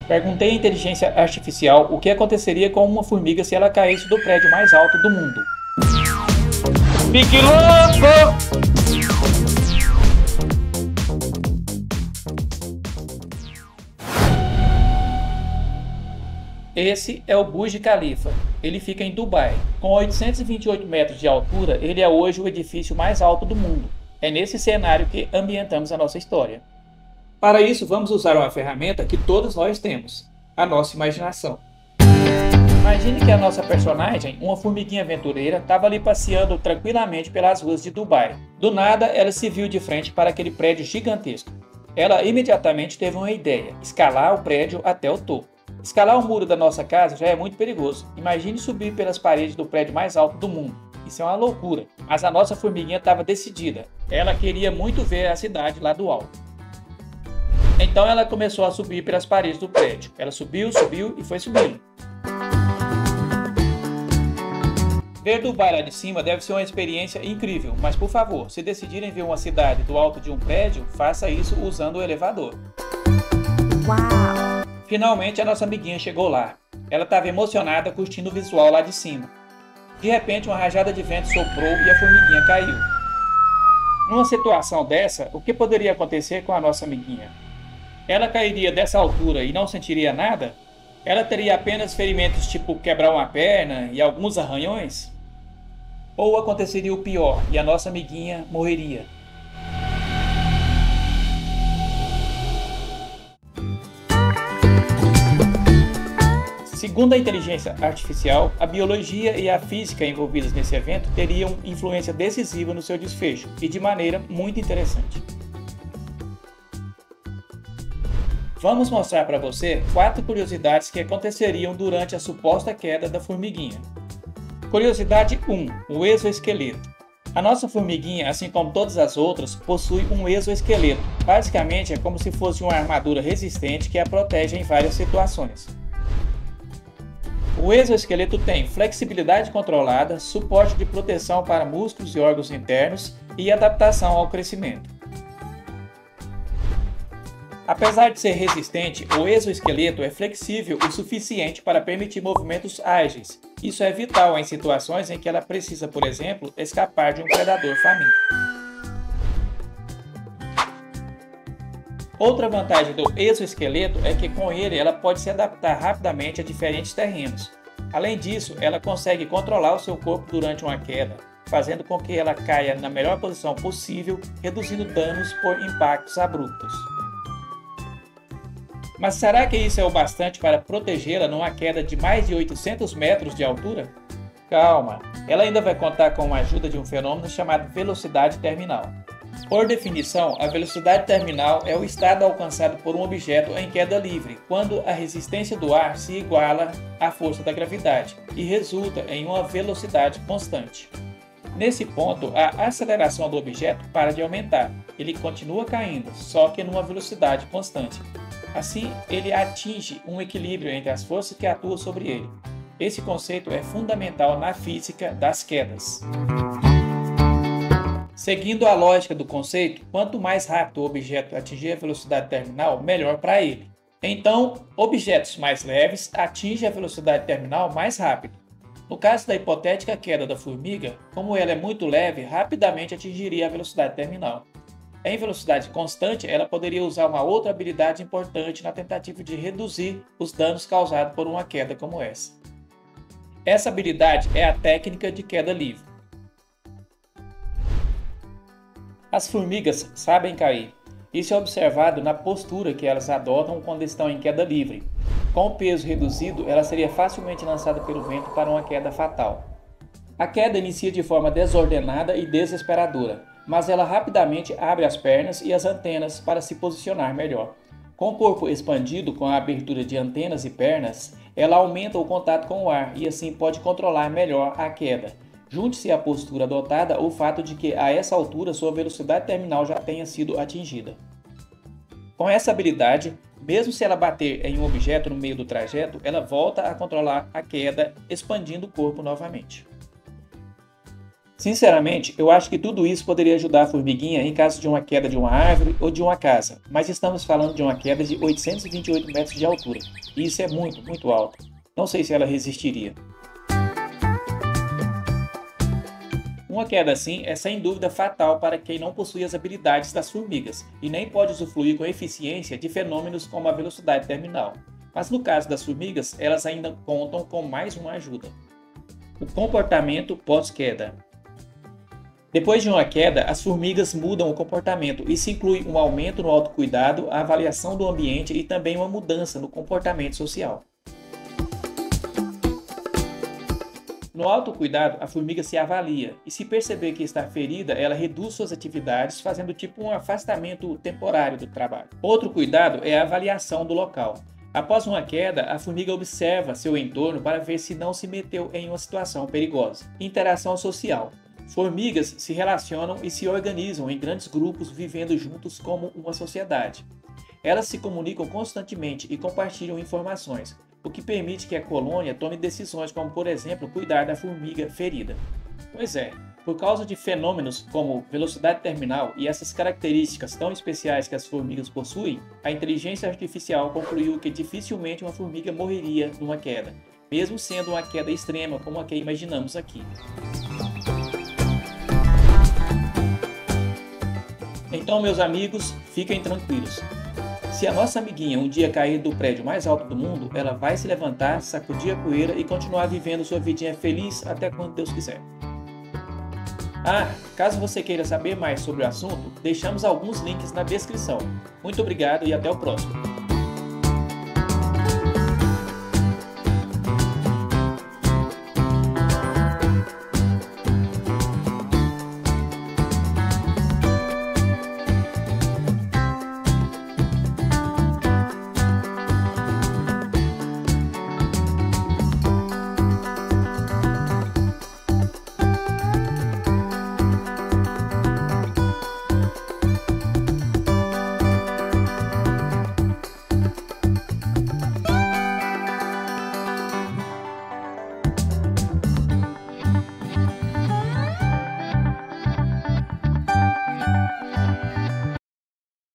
Perguntei à inteligência artificial o que aconteceria com uma formiga se ela caísse do prédio mais alto do mundo. Fique louco! Esse é o Burj Khalifa. Ele fica em Dubai. Com 828 metros de altura, ele é hoje o edifício mais alto do mundo. É nesse cenário que ambientamos a nossa história. Para isso, vamos usar uma ferramenta que todos nós temos, a nossa imaginação. Imagine que a nossa personagem, uma formiguinha aventureira, estava ali passeando tranquilamente pelas ruas de Dubai. Do nada, ela se viu de frente para aquele prédio gigantesco. Ela imediatamente teve uma ideia: escalar o prédio até o topo. Escalar o muro da nossa casa já é muito perigoso. Imagine subir pelas paredes do prédio mais alto do mundo. Isso é uma loucura. Mas a nossa formiguinha estava decidida. Ela queria muito ver a cidade lá do alto. Então ela começou a subir pelas paredes do prédio. Ela subiu, subiu e foi subindo. Ver Dubai lá de cima deve ser uma experiência incrível, mas por favor, se decidirem ver uma cidade do alto de um prédio, faça isso usando o elevador. Uau! Finalmente a nossa amiguinha chegou lá. Ela estava emocionada curtindo o visual lá de cima. De repente uma rajada de vento soprou e a formiguinha caiu. Numa situação dessa, o que poderia acontecer com a nossa amiguinha? Ela cairia dessa altura e não sentiria nada? Ela teria apenas ferimentos tipo quebrar uma perna e alguns arranhões? Ou aconteceria o pior e a nossa amiguinha morreria? Segundo a inteligência artificial, a biologia e a física envolvidas nesse evento teriam influência decisiva no seu desfecho e de maneira muito interessante. Vamos mostrar para você 4 curiosidades que aconteceriam durante a suposta queda da formiguinha. Curiosidade 1. O exoesqueleto. A nossa formiguinha, assim como todas as outras, possui um exoesqueleto. Basicamente é como se fosse uma armadura resistente que a protege em várias situações. O exoesqueleto tem flexibilidade controlada, suporte de proteção para músculos e órgãos internos e adaptação ao crescimento. Apesar de ser resistente, o exoesqueleto é flexível o suficiente para permitir movimentos ágeis. Isso é vital em situações em que ela precisa, por exemplo, escapar de um predador faminto. Outra vantagem do exoesqueleto é que com ele ela pode se adaptar rapidamente a diferentes terrenos. Além disso, ela consegue controlar o seu corpo durante uma queda, fazendo com que ela caia na melhor posição possível, reduzindo danos por impactos abruptos. Mas será que isso é o bastante para protegê-la numa queda de mais de 800 metros de altura? Calma, ela ainda vai contar com a ajuda de um fenômeno chamado velocidade terminal. Por definição, a velocidade terminal é o estado alcançado por um objeto em queda livre, quando a resistência do ar se iguala à força da gravidade e resulta em uma velocidade constante. Nesse ponto, a aceleração do objeto para de aumentar. Ele continua caindo, só que numa velocidade constante. Assim, ele atinge um equilíbrio entre as forças que atuam sobre ele. Esse conceito é fundamental na física das quedas. Seguindo a lógica do conceito, quanto mais rápido o objeto atingir a velocidade terminal, melhor para ele. Então, objetos mais leves atingem a velocidade terminal mais rápido. No caso da hipotética queda da formiga, como ela é muito leve, rapidamente atingiria a velocidade terminal. Em velocidade constante, ela poderia usar uma outra habilidade importante na tentativa de reduzir os danos causados por uma queda como essa. Essa habilidade é a técnica de queda livre. As formigas sabem cair. Isso é observado na postura que elas adotam quando estão em queda livre. Com o peso reduzido, ela seria facilmente lançada pelo vento para uma queda fatal. A queda inicia de forma desordenada e desesperadora, mas ela rapidamente abre as pernas e as antenas para se posicionar melhor. Com o corpo expandido com a abertura de antenas e pernas, ela aumenta o contato com o ar e assim pode controlar melhor a queda. Junte-se à postura adotada ao fato de que a essa altura sua velocidade terminal já tenha sido atingida. Com essa habilidade, mesmo se ela bater em um objeto no meio do trajeto, ela volta a controlar a queda, expandindo o corpo novamente. Sinceramente, eu acho que tudo isso poderia ajudar a formiguinha em caso de uma queda de uma árvore ou de uma casa, mas estamos falando de uma queda de 828 metros de altura, e isso é muito, muito alto. Não sei se ela resistiria. Uma queda assim é sem dúvida fatal para quem não possui as habilidades das formigas e nem pode usufruir com eficiência de fenômenos como a velocidade terminal. Mas no caso das formigas, elas ainda contam com mais uma ajuda: o comportamento pós-queda. Depois de uma queda, as formigas mudam o comportamento. Isso inclui um aumento no autocuidado, a avaliação do ambiente e também uma mudança no comportamento social. No autocuidado, a formiga se avalia e, se perceber que está ferida, ela reduz suas atividades, fazendo tipo um afastamento temporário do trabalho. Outro cuidado é a avaliação do local. Após uma queda, a formiga observa seu entorno para ver se não se meteu em uma situação perigosa. Interação social. Formigas se relacionam e se organizam em grandes grupos, vivendo juntos como uma sociedade. Elas se comunicam constantemente e compartilham informações, o que permite que a colônia tome decisões como, por exemplo, cuidar da formiga ferida. Pois é, por causa de fenômenos como velocidade terminal e essas características tão especiais que as formigas possuem, a inteligência artificial concluiu que dificilmente uma formiga morreria numa queda, mesmo sendo uma queda extrema como a que imaginamos aqui. Então, meus amigos, fiquem tranquilos. Se a nossa amiguinha um dia cair do prédio mais alto do mundo, ela vai se levantar, sacudir a poeira e continuar vivendo sua vidinha feliz até quando Deus quiser. Ah, caso você queira saber mais sobre o assunto, deixamos alguns links na descrição. Muito obrigado e até o próximo.